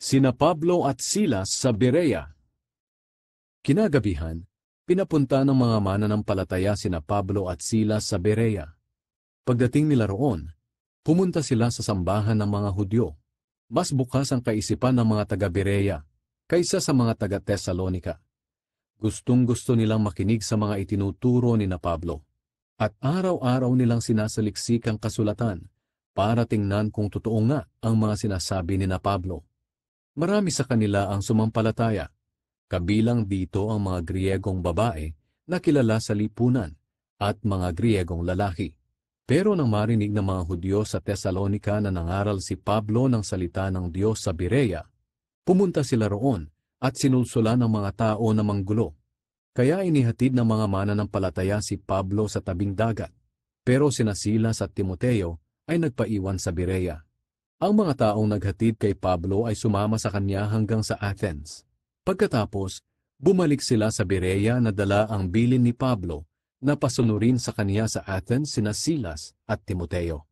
Sina Pablo at Silas sa Berea. Kinagabihan, pinapunta ng mga mananampalataya sina Pablo at Silas sa Berea. Pagdating nila roon, pumunta sila sa sambahan ng mga Hudyo. Mas bukas ang kaisipan ng mga taga-Berea kaysa sa mga taga-Tesalonika. Gustong-gusto nilang makinig sa mga itinuturo ni na Pablo. At araw-araw nilang sinasaliksik ang kasulatan para tingnan kung totoo nga ang mga sinasabi ni na Pablo. Marami sa kanila ang sumampalataya, kabilang dito ang mga Griyegong babae na kilala sa lipunan at mga Griyegong lalaki. Pero nang marinig ng mga Hudyo sa Tesalonika na nangaral si Pablo ng salita ng Diyos sa Berea, pumunta sila roon at sinulsulan ng mga tao na manggulo. Kaya inihatid ng mga mananampalataya si Pablo sa tabing dagat. Pero sina Silas at Timoteo ay nagpaiwan sa Berea. Ang mga taong naghatid kay Pablo ay sumama sa kanya hanggang sa Athens. Pagkatapos, bumalik sila sa Berea na dala ang bilin ni Pablo na pasunurin sa kanya sa Athens sina Silas at Timoteo.